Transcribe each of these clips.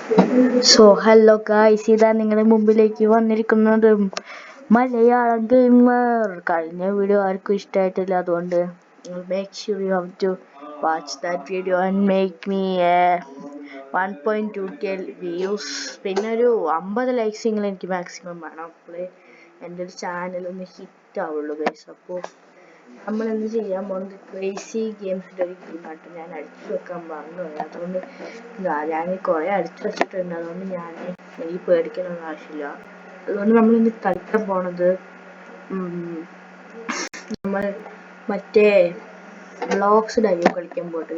So hello guys, ഇതാ നിങ്ങളുടെ മുമ്പിലേക്ക് വന്നിരിക്കുന്നത് മലയാളം ഗെയിമർ. കഴിഞ്ഞ വീഡിയോ ആർക്കും ഇഷ്ടമായിട്ടില്ല, അതുകൊണ്ട് make sure you have to watch that video and make me 1.2K views. പിന്നെ ഒരു 50 ലൈക്സ് എങ്കിലും എനിക്ക് മാക്സിമം വേണം, അപ്പോഴേ എൻ്റെ ഒരു ചാനലൊന്ന് ഹിറ്റ് ആവുള്ളൂ ഗൈസ്. അപ്പോൾ നമ്മൾ എന്ത് ചെയ്യാൻ പോകുന്നത് ക്രേസി ഗെയിംസിൻ്റെ ഒരു ഗെയിമായിട്ട് ഞാൻ അടിച്ചു വെക്കാൻ മറന്നു പോയി. അതുകൊണ്ട് ഞാൻ കുറേ അടിച്ചു വെച്ചിട്ടുണ്ട്, അതുകൊണ്ട് ഞാൻ എനിക്ക് പേടിക്കാനൊന്നും ആവശ്യമില്ല. അതുകൊണ്ട് നമ്മൾ ഇന്ന് കളിക്കാൻ പോണത് നമ്മൾ മറ്റേ ബ്ലോക്സ് ഡൈവ് കളിക്കാൻ പോയിട്ട്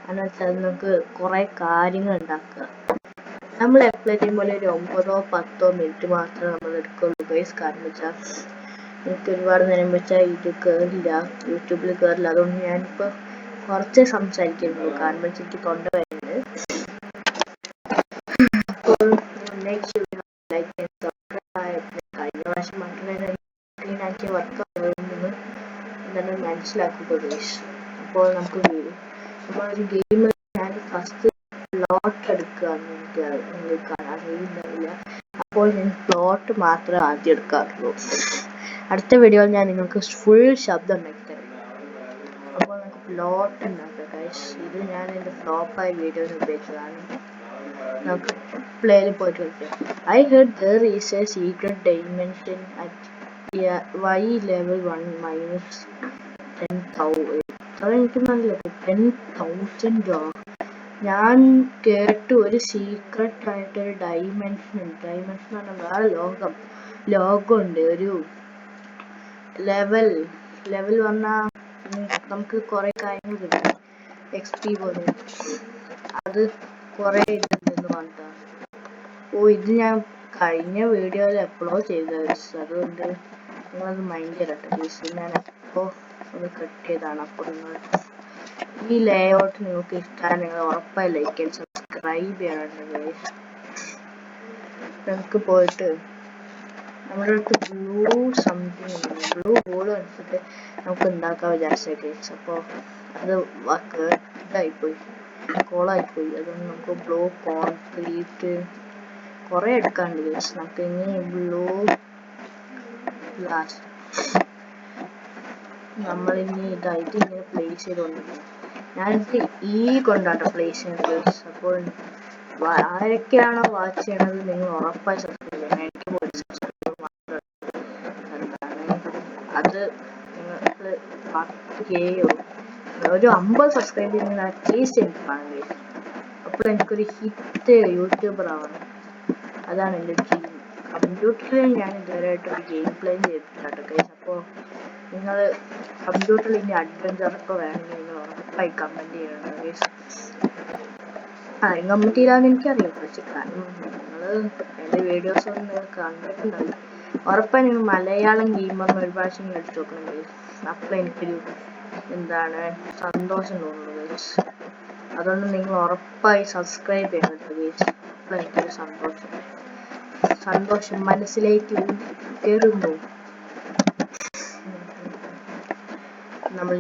എന്ന് വെച്ചാൽ നമുക്ക് കുറേ കാര്യങ്ങൾ ഉണ്ടാക്കുക. നമ്മൾ എപ്പോഴത്തേക്കും പോലെ ഒരു 9-10 മിനിറ്റ് മാത്രമേ നമ്മൾ എടുക്കുള്ളൂ ഗൈസ്. കാരണം വെച്ചാൽ എനിക്ക് ഒരുപാട് നേരം വെച്ചാൽ ഇത് കയറില്ല, യൂട്യൂബിൽ കയറില്ല. അതുകൊണ്ട് ഞാനിപ്പോൾ കുറച്ചേ സംസാരിക്കുന്നുള്ളൂ, കാരണം വെച്ചാൽ എനിക്ക് തൊണ്ട വരുന്നത്. അപ്പോൾ കഴിഞ്ഞ പ്രാവശ്യം മാത്രമേ സ്ക്രീനാക്കിയ വർക്ക് എന്താണ് മനസ്സിലാക്കുക ഗൈസ്. അപ്പോൾ നമുക്ക് നമ്മളൊരു ഗെയിം ഞാൻ ഫസ്റ്റ് പ്ലോട്ട് എടുക്കുകയെന്ന് നിങ്ങൾക്ക് അറിയില്ല. അപ്പോൾ ഞാൻ പ്ലോട്ട് മാത്രമേ ആദ്യം എടുക്കാറുള്ളൂ. അടുത്ത വീഡിയോയിൽ ഞാൻ നിങ്ങൾക്ക് ഫുൾ ശബ്ദം ഉണ്ടാക്കി തരാം. അപ്പോൾ നമുക്ക് പ്ലോട്ട് ഉണ്ടാക്കാം ഗൈസ്. ഇത് ഞാൻ എൻ്റെ ഫ്ലോപ്പായ വീഡിയോയിൽ ഉപയോഗിച്ചതാണ്. നമുക്ക് പ്ലേയിൽ പോയിട്ട് കളിക്കാം. I head there is A secret dimension at y level 1 minus 10,000. എനിക്ക് മനസ്സിലായി 10,000. ഞാൻ കേട്ടു ഒരു സീക്രട്ട് ആയിട്ടൊരു ഡൈമെൻഷൻ ഉണ്ട്. ഡൈമെൻഷൻ പറഞ്ഞാൽ വേറെ ലോകമുണ്ട്. ഒരു ലെവൽ വന്നാൽ നമുക്ക് കുറേ കാര്യങ്ങൾ കിട്ടും, XP പോലെ. അത് കുറേ ഇതുണ്ടെന്ന് പറഞ്ഞിട്ടാണ്. ഇത് ഞാൻ കഴിഞ്ഞ വീഡിയോയിൽ എപ്പോഴോ ചെയ്തത്, അതുകൊണ്ട് നിങ്ങളത് മൈൻഡ് ചെയ്യട്ടെ പ്ലീസ്. ഞാൻ എപ്പോൾ ഒന്ന് കട്ട് ചെയ്തതാണ്. അപ്പോൾ നിങ്ങൾ ഈ ലേഔട്ട് നിങ്ങൾക്ക് ഇഷ്ടമാണ് നിങ്ങൾ ഉറപ്പായി ലൈക്ക് ആൻഡ് സബ്സ്ക്രൈബ് ചെയ്യണം. നമുക്ക് പോയിട്ട് നമ്മുടെ അടുത്ത് ബ്ലൂ ബോൾ എടുത്തിട്ട് നമുക്ക് ഉണ്ടാക്കാൻ വിചാരിച്ച കേസ്. അപ്പോൾ അത് ഇതായിപ്പോയി, കോളായിപ്പോയി. അതുകൊണ്ട് നമുക്ക് ബ്ലൂ കോൺക്രീറ്റ് കുറേ എടുക്കാണ്ട് കേസ്. നമുക്ക് ഇനി ബ്ലൂ ഗ്ലാസ് നമ്മളിനി ഇതായിട്ട് ഇങ്ങനെ പ്ലേസ് ചെയ്തുകൊണ്ടിരിക്കും. ഞാനിത് കൊണ്ടാട്ടോ പ്ലേസ് ചെയ്യുന്നത് കേസ്. അപ്പോൾ ആരൊക്കെയാണോ വാച്ച് ചെയ്യണത് നിങ്ങൾ ഉറപ്പായി സബ്സ്ക്രൈബ് ചെയ്യണം. എനിക്ക് പോയി സബ്സ്ക്രൈബ് മാത്രം അത് നിങ്ങൾക്ക് 10K ഒരു 50 സബ്സ്ക്രൈബ് ചെയ്യുന്ന അറ്റ്ലീസ്റ്റ് എനിക്ക് കാണുന്നത്. അപ്പോൾ എനിക്കൊരു ഹിറ്റ് യൂട്യൂബർ ആവണം, അതാണ് എൻ്റെ ഡ്രീം. കമ്പ്യൂട്ടറിൽ ഞാൻ ഇതുവരെയായിട്ടൊരു ഗെയിം പ്ലേ ചെയ്തിട്ടുണ്ട് ഗൈസ്. അപ്പോൾ നിങ്ങൾ കമ്പ്യൂട്ടറിൽ ഇനി അഡ്വഞ്ചറൊക്കെ വേണമെങ്കിൽ നിങ്ങൾ ഉറപ്പായി കമൻറ്റ് ചെയ്യണം ഗൈസ്. കമൻറ്റ് ചെയ്താന്ന് എനിക്കറിയാം, പക്ഷെ കാരണം നിങ്ങൾ എൻ്റെ വീഡിയോസ് ഒന്നും നിങ്ങൾ കണ്ടിട്ടുണ്ടാവില്ല. ഉറപ്പായി നിങ്ങൾ മലയാളം ഗെയിമറിന് ഒരു പ്രാവശ്യം നിങ്ങൾ എടുത്ത് നോക്കണം ഗൈസ്. അപ്പോൾ എനിക്കൊരു സന്തോഷം തോന്നുന്നു ഗൈസ്. അതുകൊണ്ട് നിങ്ങൾ ഉറപ്പായി സബ്സ്ക്രൈബ് ചെയ്യണം ഗൈസ്. അപ്പോൾ എനിക്കൊരു സന്തോഷം മനസ്സിലേക്ക് കയറുന്നു. നമ്മൾ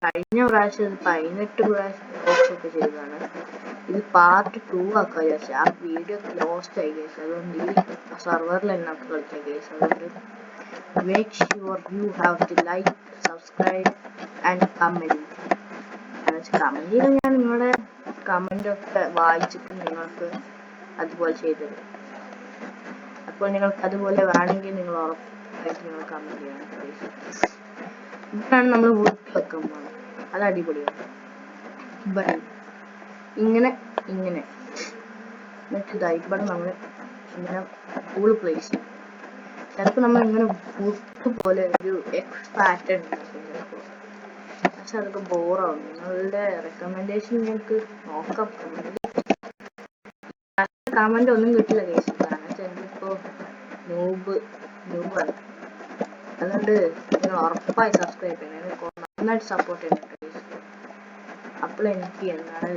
കഴിഞ്ഞ പ്രാവശ്യം 18 പ്രാവശ്യം ഒക്കെ ചെയ്തതാണ്. ഇത് പാർട്ട് 2 ആക്കാൻ വിചാരിച്ചു. ആ വീഡിയോ ലോസ്റ്റ് ആയി കേസ്. അതുകൊണ്ട് ഈ സർവറിൽ തന്നെ കളിക്കാൻ കേസ്. അതുകൊണ്ട് make sure you have to like, subscribe and comment. Comment ചെയ്താൽ ഞാൻ നിങ്ങളുടെ കമൻറ്റൊക്കെ വായിച്ചിട്ട് നിങ്ങൾക്ക് അതുപോലെ ചെയ്തത്. അപ്പോൾ നിങ്ങൾക്ക് അതുപോലെ വേണമെങ്കിൽ നിങ്ങൾ ഉറപ്പായിട്ട് നിങ്ങൾ കമൻറ്റ് ചെയ്യണം. ഇതാണ് നമ്മൾ വോട്ട് വെക്കാൻ പോകുന്നത്, അത് അടിപൊളിയാണ്. ഇങ്ങനെ എന്നിട്ട് ഇവിടെ നമ്മൾ ഇങ്ങനെ പൂൾ പ്ലേസ് ചെയ്യും. ചിലപ്പോൾ നമ്മൾ ഇങ്ങനെ വുഡ് പോലെ ഒരു എക്സ് പാറ്റേൺ ഉണ്ടാക്കും ചിലപ്പോൾ. പക്ഷെ അതൊക്കെ ബോറാവും. നിങ്ങളുടെ റെക്കമെൻഡേഷൻ ഞങ്ങൾക്ക് നോക്കാം. കമൻ്റ് ഒന്നും കിട്ടില്ല കേസ്. കാരണം വെച്ചാൽ എനിക്കിപ്പോൾ ന്യൂബാണ്. അതുകൊണ്ട് നിങ്ങൾ ഉറപ്പായി സബ്സ്ക്രൈബ് ചെയ്യണം, നന്നായിട്ട് സപ്പോർട്ട് ചെയ്യുന്നുണ്ട്. അപ്പോൾ എനിക്ക്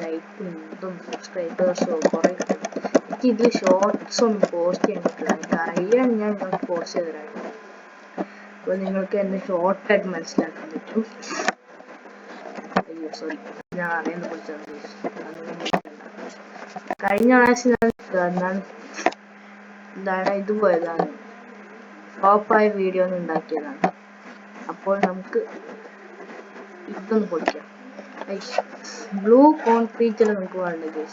ലൈക്കും ഇതും സബ്സ്ക്രൈബേഴ്സും കുറേ കിട്ടും. എനിക്ക് ഇതിൽ ഷോർട്സ് ഒന്നും പോസ്റ്റ് ചെയ്യാൻ പറ്റില്ല. എനിക്ക് അറിയാൻ ഞാൻ നിങ്ങൾക്ക് പോസ്റ്റ് ചെയ്ത് തരാം. അപ്പോൾ നിങ്ങൾക്ക് എന്നെ ഷോർട്ടായിട്ട് മനസ്സിലാക്കാൻ പറ്റും. സോറി, ഞാൻ അറിയുന്ന കുറിച്ചാണ്. കഴിഞ്ഞ പ്രാവശ്യം എന്താണ് ഇത് പോയതാണ്, ഫ്ലോപ്പായ വീഡിയോ ഒന്നും ഉണ്ടാക്കിയതാണ്. അപ്പോൾ നമുക്ക് ഇതൊന്ന് പൊടിക്കാം. ബ്ലൂ കോൺക്രീറ്റ് നമുക്ക് വേണ്ടത്,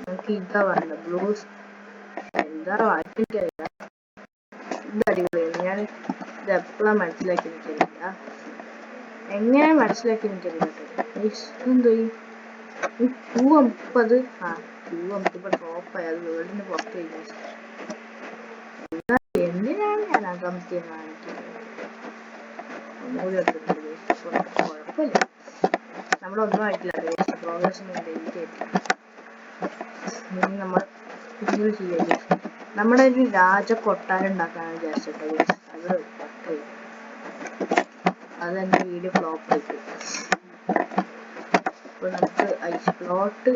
നമുക്ക് ഇതാ വേണ്ട. ബ്ലൂ എന്താ വായിക്കറിയില്ല, ഇത് അടിപൊളിയാണ്. ഞാൻ ഇത് എപ്പോഴാണ് മനസ്സിലാക്കി എനിക്കറിയില്ല, എങ്ങനെ മനസ്സിലാക്കി എനിക്കറിയില്ല. എന്തോ 250 250 ടോപ്പായി, അത് വേൾഡിന് പുറത്ത് കഴിഞ്ഞു. എന്തിനാണ് ഞാൻ അകമത്തി കാണിക്കുന്നത്? ഒന്നുകൂടി എടുത്തിട്ടുണ്ട്, കുഴപ്പമില്ല, നമ്മളൊന്നും ആയിട്ടില്ല. പ്രോഗ്രസ് ഇനി നമ്മൾ പിന്നീട് ചെയ്യല്ലേ, നമ്മുടെ ഒരു രാജ കൊട്ടാരം ഉണ്ടാക്കാനാണ് വിചാരിച്ചിട്ട്. അത് തന്നെ വീഡിയോ ഫ്ലോപ്പ് ആയിട്ട്. അപ്പോൾ നമുക്ക് പ്ലോട്ട്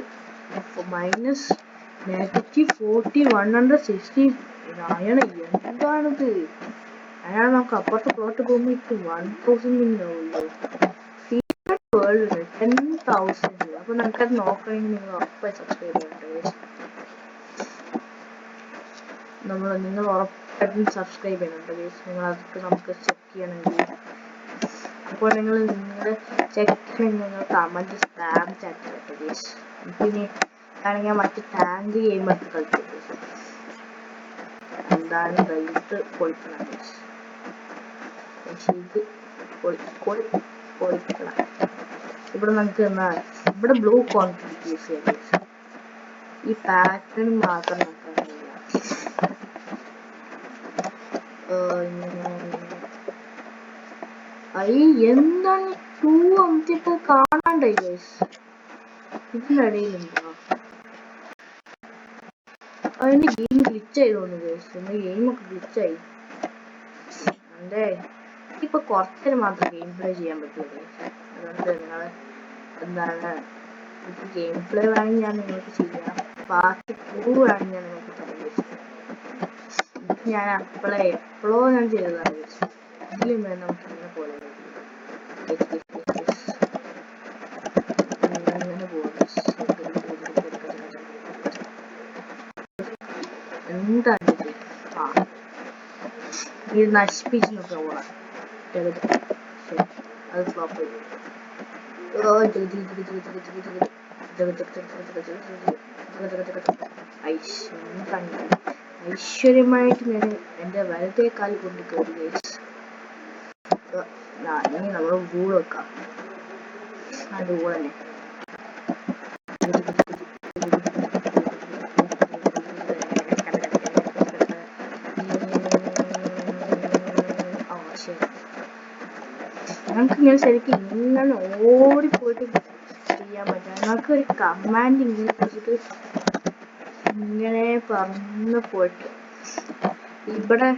-40 160 എന്താണിത്? അയാൾ നമുക്ക് അപ്പുറത്തെ പ്ലോട്ട് പോകുമ്പോൾ ഇപ്പം 1000 ആവുമല്ലോ. വേൾഡ് 10,000. അപ്പൊ നമുക്കത് നോക്കണമെങ്കിൽ നിങ്ങൾ ഉറപ്പായി സബ്സ്ക്രൈബ് ചെയ്യണ്ട. നിങ്ങൾ ഉറപ്പായിട്ടും സബ്സ്ക്രൈബ് ചെയ്യുന്നുണ്ട്. നിങ്ങൾ അതൊക്കെ നമുക്ക് ചെക്ക് ചെയ്യണമെങ്കിൽ, അപ്പോൾ നിങ്ങളുടെ ചെക്ക് നിങ്ങൾ കമന്റ് സ്പാം ചാറ്റ് ചെയ്യട്ടെ. പിന്നെ ആണെങ്കിൽ മറ്റ് ടാങ്ക് ഗെയിം ഒക്കെ കളിച്ചത് എന്താണ് ഇത് പൊളിക്കണം. ഇത് പൊളിക്കണം. ഇവിടെ നമുക്ക് ഇവിടെ ബ്ലൂ കോൺക്രീറ്റ് യൂസ് ചെയ്യാം. ഈ പാറ്റേൺ മാത്രം നോക്കാനില്ല. എന്താണ് 250 കാണാണ്ടായി ഗൈസ്, ഇതിനിടയിലുണ്ടോ? അതിന് ഗെയിം ഗ്ലിച്ചായി തോന്നുന്നു ഗൈസ്, എന്റെ ഗെയിമൊക്കെ ഗ്ലിച്ചായി. അതെ, ഇപ്പൊ കുറച്ചേരം മാത്രം ഗെയിം പ്ലേ ചെയ്യാൻ പറ്റുള്ളൂ. അതുകൊണ്ട് നിങ്ങൾ എന്താണ് ഗെയിം പ്ലേ വേണമെങ്കിൽ ഞാൻ നിങ്ങൾക്ക് ചെയ്യാം, പാർട്ട് 2 വേണമെങ്കിൽ ഞാൻ നിങ്ങൾക്ക് പറയാം. ഞാൻ എപ്പോഴോ ഞാൻ ചെയ്തതാണ്. ഇതിലും വേണം നമുക്ക് ഇങ്ങനെ പോലെ എന്താണ് ഇത് നശിപ്പിച്ചൊക്കെ പോകാം. അത് ഫ്ലോപ്പ് ചെയ്തു. ഐശ്വര്യമായിട്ട് ഞാൻ എന്റെ വലത്തേക്കാൽ കൊണ്ട് കയറി. ഇനി നമ്മൾ വൂൾ വെക്കാം. അത് വൂൾ തന്നെ. നമുക്ക് ഇങ്ങനെ ശരിക്കും ഇങ്ങനെ ഓടിപ്പോയിട്ട് ചെയ്യാൻ പറ്റാം. നമുക്ക് ഒരു കമാൻഡ് ഇങ്ങനെ വെച്ചിട്ട് ഇങ്ങനെ പറന്ന് പോയിട്ട് ഇവിടെ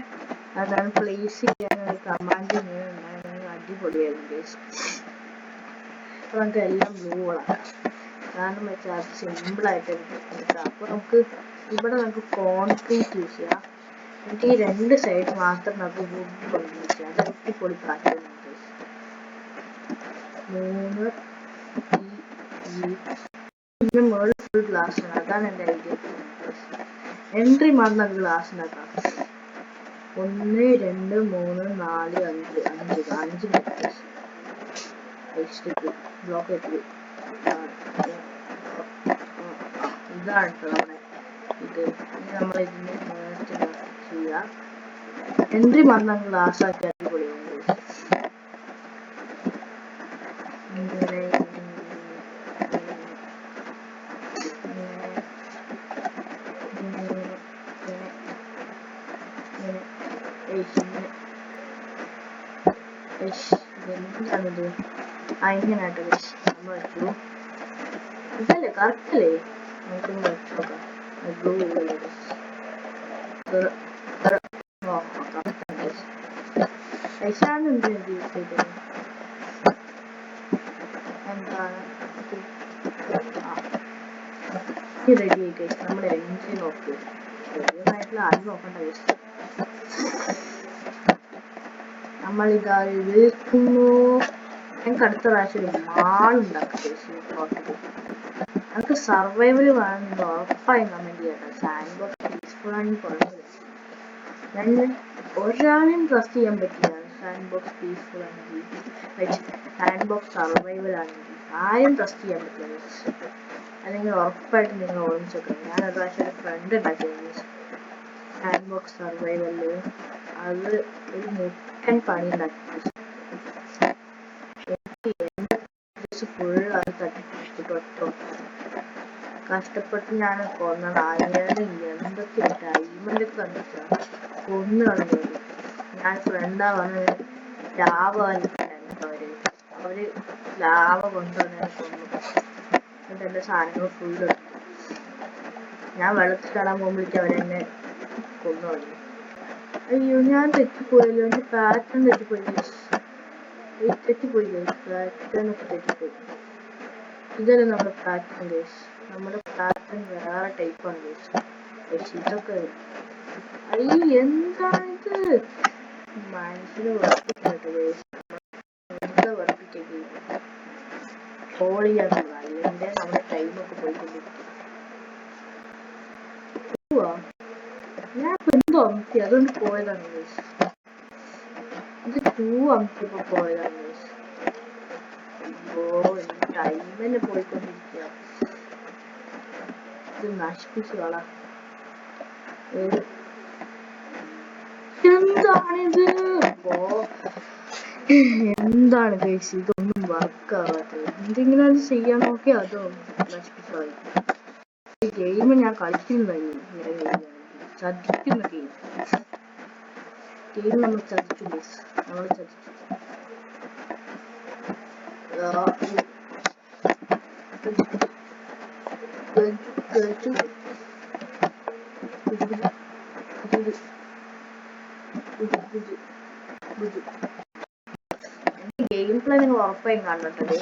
അതാണ് പ്ലേസ് ചെയ്യാൻ ഒരു കമാൻഡ് ഇങ്ങനെ ഉണ്ടായിരുന്നെങ്കിൽ അടിപൊളിയായിരുന്നു. അപ്പൊ നമുക്ക് എല്ലാം ബ്ലൂകളാണ്, കാരണം വെച്ചാൽ അത് സിമ്പിളായിട്ട് എടുക്കാം. അപ്പൊ നമുക്ക് ഇവിടെ നമുക്ക് കോൺക്രീറ്റ് യൂസ് ചെയ്യാം. എന്നിട്ട് ഈ 2 സൈഡ് മാത്രം നമുക്ക് വുഡ് കൊണ്ട് യൂസ് ചെയ്യാം. അത് അടിപൊളി കാറ്റുണ്ട്. 3 ഇതിന്റെ മുകളിൽ ഫുൾ ഗ്ലാസ് ആണ്. അതാണ് എന്റെ ഐഡിയ. എൻട്രി മാത്രം നമുക്ക് ഗ്ലാസ് ഉണ്ടാക്കാം. 1 2 3 4 5 ബ്ലോക്ക് എത്തി. ഇതാണ് നമ്മുടെ ഇത്. നമ്മൾ ഇതിന് ചെയ്യാം. എൻട്രി മാത്രം ഗ്ലാസ് ആക്കി അടിപൊളിയാവും. എന്താണിത്? ഇങ്ങനായിട്ട് നമ്മൾ വെച്ചു. ഇതല്ലേ കറക്റ്റല്ലേ? നമുക്കൊന്ന് വെച്ച് നോക്കാം. ബ്ലൂ എന്ത് യൂസ് ചെയ്തത്? എന്താണ് റെഡി ആയിട്ട് നമ്മുടെ എൻജിൻ നോക്ക്. റെഡിയായിട്ടുള്ള ആദ്യം നോക്കണ്ട. നമ്മൾ ഇതാ വിൽക്കുന്നു. ഞങ്ങൾക്ക് അടുത്ത പ്രാവശ്യം ഒരു മാൾ ഉണ്ടാക്കാം. നമുക്ക് സർവൈവൽ വേണം നിങ്ങൾ ഉറപ്പായും കമന്റ് ചെയ്യട്ടെ. സാൻഡ് ബോക്സ് പീസ്ഫുൾ ആണെന്ന് പറഞ്ഞത് ഞാൻ ഒരാളെയും ട്രസ്റ്റ് ചെയ്യാൻ പറ്റില്ല. സാൻഡ് ബോക്സ് പീസ്ഫുൾ ആണെങ്കിൽ സാൻഡ് ബോക്സ് സർവൈവൽ ആണെങ്കിൽ ആരും ട്രസ്റ്റ് ചെയ്യാൻ പറ്റില്ല. അല്ലെങ്കിൽ ഉറപ്പായിട്ടും നിങ്ങൾ ഓർമ്മിച്ച് വെക്കണം. ഞാൻ ഒരു പ്രാവശ്യം ഒരു ഫ്രണ്ട് ഉണ്ടാക്കിയിരുന്നു സാൻഡ് ബോക്സ് സർവൈവലില്. അത് ഒരു മുട്ടൻ പണി ഉണ്ടാക്കി. ഫുൾ അത് തട്ടിപ്പിടിച്ചിട്ട് കഷ്ടപ്പെട്ട് ഞാൻ കൊന്നത്. അയാൾ എന്തൊക്കെ ഡയമണ്ടൊക്കെ കണ്ടിട്ടാണ് കൊന്നു കളഞ്ഞത്. ഞാൻ ഫ്രണ്ടാ പറഞ്ഞത് ലാവ അവര് ലാവ കൊണ്ടുവന്നെ കൊന്നു. എന്നിട്ട് എന്റെ സാധനങ്ങൾ ഫുള്ള് ഞാൻ വെള്ളത്തിൽ കാണാൻ പോകുമ്പോഴേക്കും അവരെന്നെ കൊന്നു കളഞ്ഞു. അയ്യോ ഞാൻ തെറ്റിപ്പോയല്ലോ. എന്റെ പാറ്റേൺ തെറ്റിപ്പോയി. പാറ്റേൺ ഒക്കെ തെറ്റിപ്പോയി. ഇതല്ല നമ്മുടെ പാറ്റേൺ ഗൈസ്. നമ്മുടെ പാറ്റേൺ വേറെ ടൈപ്പാണ് ഗൈസ്. പക്ഷെ ഇതൊക്കെ അയ്യോ എന്താണിത്? മനസ്സിന് വെറുപ്പിക്കട്ടെ ഗൈസ്. എന്താ വെറുപ്പിക്കുക? ട്രോൾ ചെയ്യാനുള്ള അല്ലെങ്കിൽ നമ്മുടെ ടൈമൊക്കെ പോയിക്കൊണ്ടിരിക്കും. ഞാൻ ഇപ്പൊ എന്തോ അമർത്തി അതുകൊണ്ട് പോയതാണ് ഗൈസ്. ഇത് 2 അമർത്തിയപ്പോ പോയതാണ് ഗൈസ്. ടൈം തന്നെ പോയിക്കൊണ്ടിരിക്കുക. ഇത് നശിപ്പിച്ചു കളാ. എന്താണിത്? എന്താണ് ഗൈസ് ഇതൊന്നും വർക്ക് ആവാത്തത്? എന്തെങ്കിലും അത് ചെയ്യാൻ നോക്കി അതോ നശിപ്പിച്ചു കളയും. ഈ ഗെയിം ഞാൻ കളിക്കുന്നതായിരുന്നു. ചതിക്കുന്ന ഗെയിം നമ്മൾ ചതിച്ചു ഗൈസ്. നമ്മൾ ചതിച്ചു. ഗെയിം പ്ലേ നിങ്ങൾ ഉറപ്പായും കാണട്ടെ.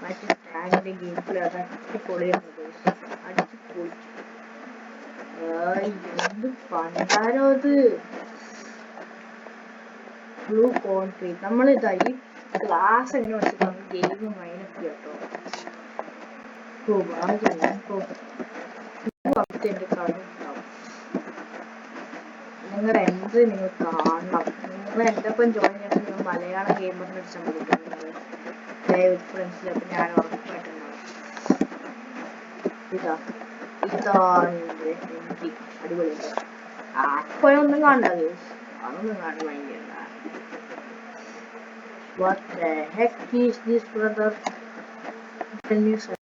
മറ്റേ സ്റ്റാൻഡിന്റെ ഗെയിം പ്ലേ അത് അടിപൊളിയാണ്. അടിപൊളി. എന്ത് പണ്ടാരോ അത്. ബ്ലൂ കോൺക്രീറ്റ് നമ്മളിതായി ക്ലാസ് എങ്ങനെ വെച്ചിട്ട് നമ്മൾ ഗെയിം മൈനസ് കേട്ടോ. എന്റെ കളിണ്ടാവും. നിങ്ങളുടെ എൻട്രി നിങ്ങൾ കാണണം. നിങ്ങൾ എൻ്റെ ഒപ്പം ജോയിൻ ചെയ്യാൻ നിങ്ങൾ മലയാളം ഗെയിമറിനെ അടിച്ചാൽ മതി. വിത്ത് ഫ്രണ്ട്സിലൊക്കെ ഞാൻ ഉറപ്പായിട്ടുണ്ടാവും. ഇതാണ് എൻ്റെ എൻട്രി. അടിപൊളിയുണ്ട്. ആപ്പോഴൊന്നും കാണണ്ട അതൊന്നും കാണാൻ ഭയങ്കര. What the heck is this, brother? Can you say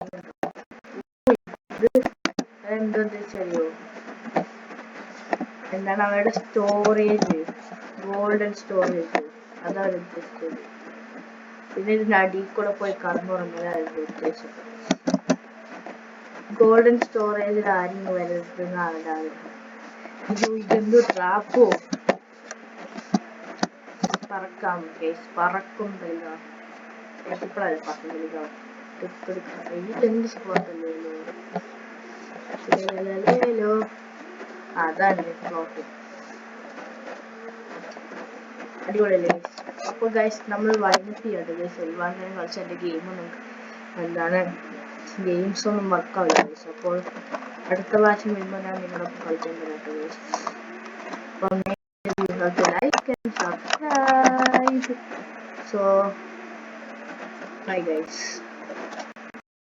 എന്തെന്ന് വെച്ചറിയോ? എന്താണ് അവരുടെ സ്റ്റോറേജ്, ഗോൾഡൻ സ്റ്റോറേജ് അതാണ് ഉദ്ദേശിച്ചത്. പിന്നെ ഇതിന്റെ അടിയിൽ കൂടെ പോയി കടന്നുറങ്ങുന്നതായിരുന്നു ഉദ്ദേശം. ഗോൾഡൻ സ്റ്റോറേജിൽ ആരും വരരുതെന്ന് അവരുടെ ആഗ്രഹം. ഇതെന്തോ ട്രാപ്പോ? പറക്കാം ഗൈസ്. പറക്കുന്നില്ല. ഇപ്പോഴല്ലേ പറഞ്ഞില്ല. ഇതെന്ത് സ്പോട്ടല്ലോ. അതാണ് പ്ലോട്ട്. അടിപൊളിയല്ലേ? അപ്പോൾ ഗൈസ് നമ്മൾ വൈൻഡപ്പ് ചെയ്യട്ടെ ഗൈസ്. ഒരുപാട് നേരം കളിച്ച എൻ്റെ ഗെയിമൊന്നും എന്താണ് ഗെയിംസ് ഒന്നും വർക്കാവില്ല ഗൈസ്. അപ്പോൾ അടുത്ത പ്രാവശ്യം വരുമ്പോൾ ഞാൻ നിങ്ങളൊപ്പം കളിക്കാൻ തരാട്ടോ ഗൈസ്. അപ്പം you have to like and subscribe. So bye guys.